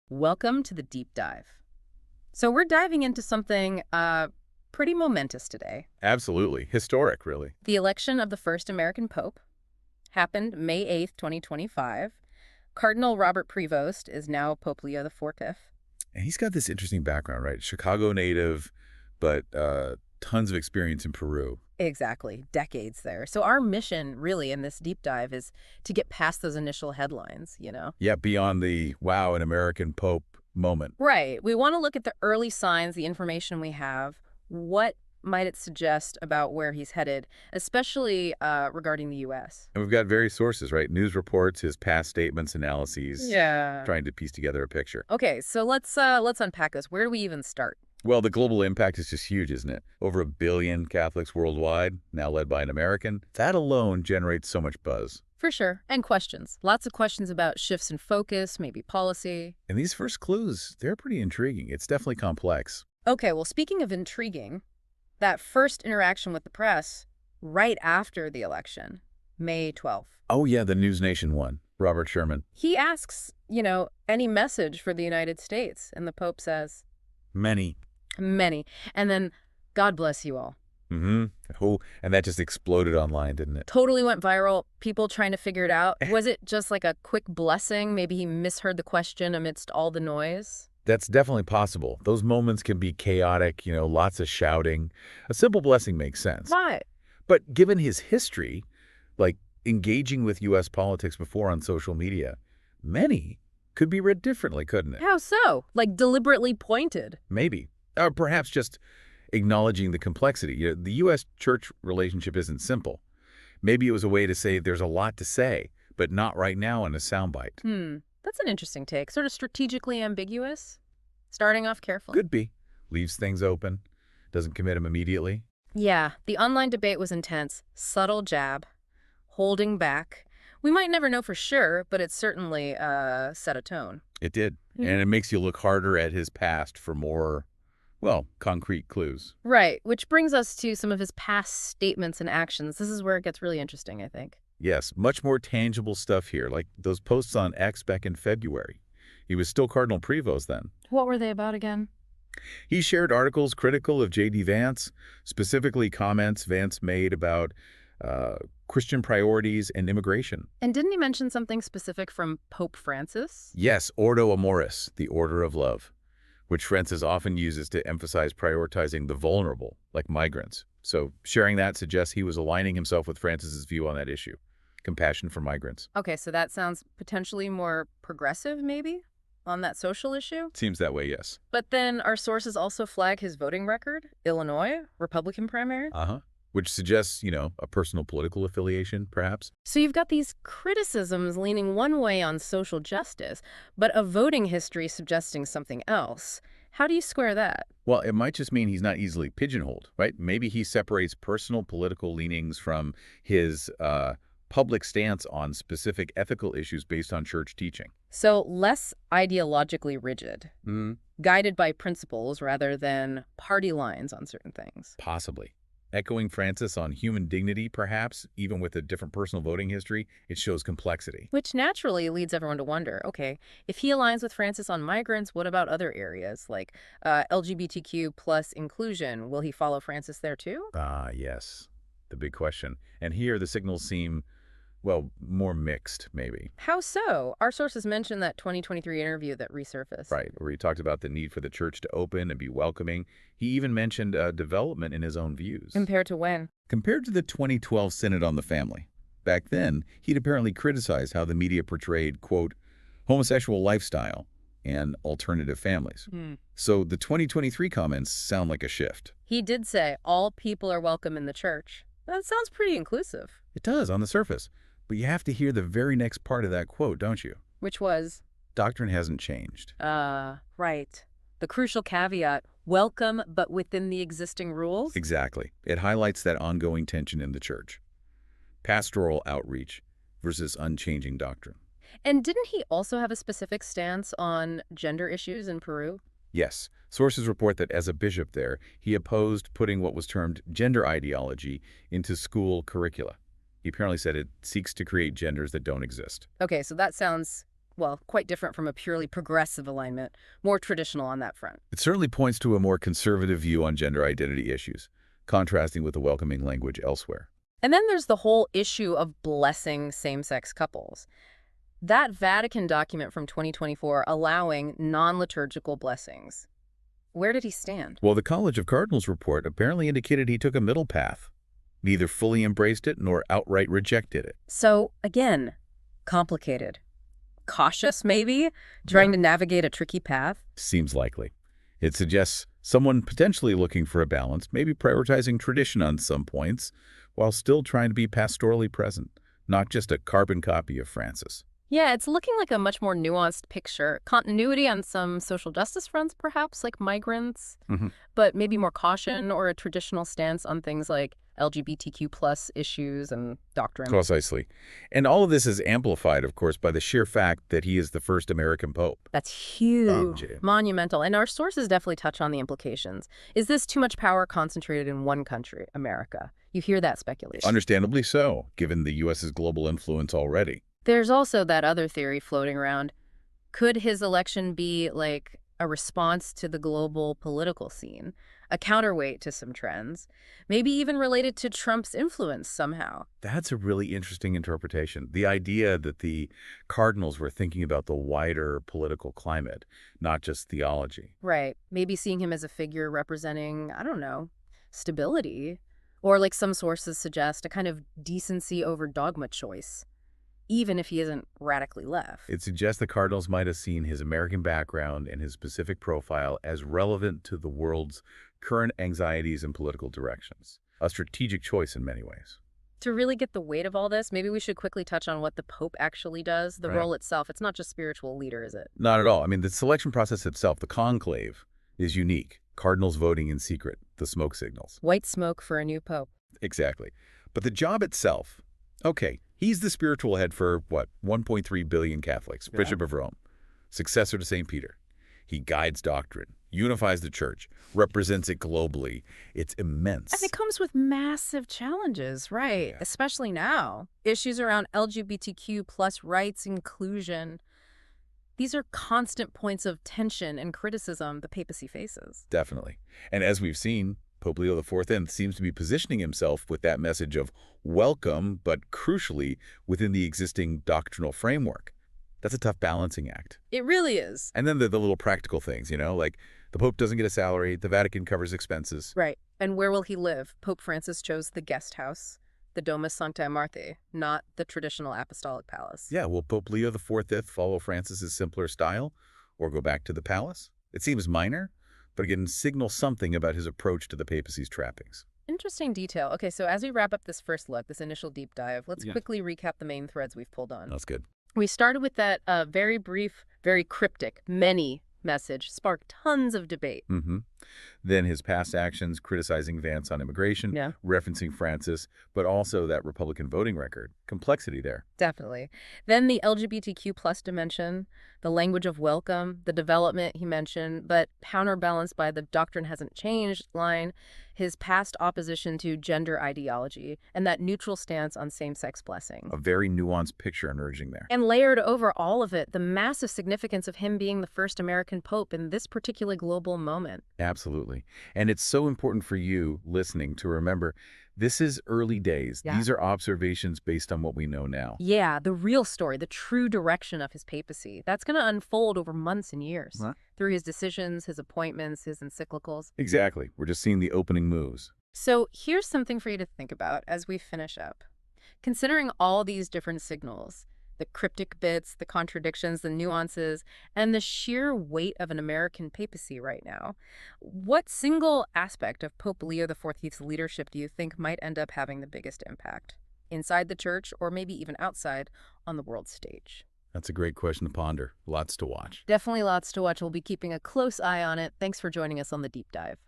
Welcome to the deep dive. So we're diving into something pretty momentous today. Absolutely. Historic, really. The election of the first American Pope happened May 8th, 2025. Cardinal Robert Prevost is now Pope Leo the 14th. And he's got this interesting background, right? Chicago native, but tons of experience in Peru. Exactly, decades there. So our mission really in this deep dive is to get past those initial headlines. Yeah, beyond the wow, an American Pope moment. Right. We want to look at the early signs, the information we have. What might it suggest about where he's headed, especially regarding the U.S.? And we've got various sources, right? News reports, his past statements, analyses, Yeah. trying to piece together a picture. Okay, so let's unpack this. Where do we even start? Well, the global impact is just huge, isn't it? Over 1 billion Catholics worldwide, now led by an American. That alone generates so much buzz. For sure. And questions. Lots of questions about shifts in focus, maybe policy. And these first clues, they're pretty intriguing. It's definitely complex. Okay, well, speaking of intriguing, that first interaction with the press right after the election, May 12th. Oh, yeah, the News Nation one, Robert Sherman. He asks, any message for the United States, and the Pope says, Many. many. And then, God bless you all. Mm-hmm. Oh, and that just exploded online, didn't it? Totally went viral. People trying to figure it out. Was it just like a quick blessing? Maybe he misheard the question amidst all the noise? That's definitely possible. Those moments can be chaotic, lots of shouting. A simple blessing makes sense. Right. But given his history, like engaging with U.S. politics before on social media, many could be read differently, couldn't it? How so? Like deliberately pointed. Maybe. Or perhaps just acknowledging the complexity. The U.S.-church relationship isn't simple. Maybe it was a way to say there's a lot to say, but not right now in a soundbite. That's an interesting take. Sort of strategically ambiguous. Starting off carefully. Could be. Leaves things open. Doesn't commit them immediately. Yeah, the online debate was intense. Subtle jab. Holding back. We might never know for sure, but it certainly set a tone. It did. Mhm. And it makes you look harder at his past for more, well, concrete clues. Right, which brings us to some of his past statements and actions. This is where it gets really interesting, I think. Yes, much more tangible stuff here, like those posts on X back in February. He was still Cardinal Prevost then. What were they about again? He shared articles critical of J.D. Vance, specifically comments Vance made about Christian priorities and immigration. And didn't he mention something specific from Pope Francis? Yes, Ordo Amoris, the Order of Love, which Francis often uses to emphasize prioritizing the vulnerable, like migrants. So sharing that suggests he was aligning himself with Francis's view on that issue, compassion for migrants. Okay, so that sounds potentially more progressive, maybe, on that social issue? Seems that way, yes. But then our sources also flag his voting record, Illinois, Republican primary. Uh-huh. Which suggests, a personal political affiliation, perhaps. So you've got these criticisms leaning one way on social justice, but a voting history suggesting something else. How do you square that? Well, it might just mean he's not easily pigeonholed, right? Maybe he separates personal political leanings from his public stance on specific ethical issues based on church teaching. So less ideologically rigid, guided by principles rather than party lines on certain things. Possibly. Echoing Francis on human dignity, perhaps, even with a different personal voting history, it shows complexity. Which naturally leads everyone to wonder, okay, if he aligns with Francis on migrants, what about other areas like LGBTQ plus inclusion? Will he follow Francis there too? Ah, yes. The big question. And here the signals seem, well, more mixed, maybe. How so? Our sources mentioned that 2023 interview that resurfaced. Right, where he talked about the need for the church to open and be welcoming. He even mentioned development in his own views. Compared to when? Compared to the 2012 Synod on the Family. Back then, he'd apparently criticized how the media portrayed, quote, homosexual lifestyle and alternative families. So the 2023 comments sound like a shift. He did say all people are welcome in the church. That sounds pretty inclusive. It does on the surface. But you have to hear the very next part of that quote, don't you? Which was? Doctrine hasn't changed. Right. The crucial caveat, welcome but within the existing rules? Exactly. It highlights that ongoing tension in the church. Pastoral outreach versus unchanging doctrine. And didn't he also have a specific stance on gender issues in Peru? Yes. Sources report that as a bishop there, he opposed putting what was termed gender ideology into school curricula. He apparently said it seeks to create genders that don't exist. Okay, so that sounds well, quite different from a purely progressive alignment, more traditional on that front. It certainly points to a more conservative view on gender identity issues, contrasting with the welcoming language elsewhere. And then there's the whole issue of blessing same-sex couples. That Vatican document from 2024 allowing non-liturgical blessings. Where did he stand? Well, the College of Cardinals report apparently indicated he took a middle path, neither fully embraced it nor outright rejected it. So, again, complicated. Cautious, maybe? Yeah. Trying to navigate a tricky path? Seems likely. It suggests someone potentially looking for a balance, maybe prioritizing tradition on some points, while still trying to be pastorally present, not just a carbon copy of Francis. Yeah, it's looking like a much more nuanced picture. Continuity on some social justice fronts, perhaps, like migrants, Hmm. but maybe more caution or a traditional stance on things like LGBTQ plus issues and doctrine. Precisely. And all of this is amplified, of course, by the sheer fact that he is the first American pope. That's huge, Jim. monumental. And our sources definitely touch on the implications. Is this too much power concentrated in one country, America? You hear that speculation. Understandably so, given the U.S.'s global influence already. There's also that other theory floating around. Could his election be like a response to the global political scene, a counterweight to some trends, maybe even related to Trump's influence somehow? That's a really interesting interpretation. The idea that the cardinals were thinking about the wider political climate, not just theology. Right. Maybe seeing him as a figure representing, I don't know, stability, or like some sources suggest, a kind of decency over dogma choice, even if he isn't radically left. It suggests the cardinals might have seen his American background and his specific profile as relevant to the world's current anxieties and political directions. A strategic choice in many ways. To really get the weight of all this, maybe we should quickly touch on what the Pope actually does, the Right. role itself. It's not just spiritual leader, is it? Not at all. I mean, the selection process itself, the conclave, is unique. Cardinals voting in secret, the smoke signals. White smoke for a new Pope. Exactly. But the job itself, okay, he's the spiritual head for, what, 1.3 billion Catholics, Yeah. Bishop of Rome, successor to St. Peter. He guides doctrine, unifies the church, represents it globally. It's immense. And it comes with massive challenges, right? Yeah. Especially now. Issues around LGBTQ plus rights, inclusion. These are constant points of tension and criticism the papacy faces. Definitely. And as we've seen, Pope Leo XIV seems to be positioning himself with that message of welcome, but crucially, within the existing doctrinal framework. That's a tough balancing act. It really is. And then the little practical things, like the Pope doesn't get a salary, the Vatican covers expenses. Right. And where will he live? Pope Francis chose the guest house, the Domus Sanctae Marthae, not the traditional apostolic palace. Yeah, will Pope Leo XIV follow Francis's simpler style or go back to the palace? It seems minor, but again, signals something about his approach to the papacy's trappings. Interesting detail. Okay, so as we wrap up this first look, this initial deep dive, let's Yeah. quickly recap the main threads we've pulled on. That's good. We started with that very brief, very cryptic, many message, sparked tons of debate. Mm-hmm. Then his past actions criticizing Vance on immigration, Yeah. referencing Francis, but also that Republican voting record. Complexity there. Definitely. Then the LGBTQ plus dimension, the language of welcome, the development he mentioned, but counterbalanced by the doctrine hasn't changed line, his past opposition to gender ideology, and that neutral stance on same-sex blessing. A very nuanced picture emerging there. And layered over all of it, the massive significance of him being the first American pope in this particular global moment. Absolutely. And it's so important for you listening to remember this is early days. Yeah. These are observations based on what we know now. Yeah, the real story, the true direction of his papacy, that's going to unfold over months and years Huh? through his decisions, his appointments, his encyclicals. Exactly. We're just seeing the opening moves. So here's something for you to think about as we finish up. Considering all these different signals, the cryptic bits, the contradictions, the nuances, and the sheer weight of an American papacy right now, what single aspect of Pope Leo XIV's leadership do you think might end up having the biggest impact? Inside the church, or maybe even outside on the world stage? That's a great question to ponder. Lots to watch. Definitely lots to watch. We'll be keeping a close eye on it. Thanks for joining us on the Deep Dive.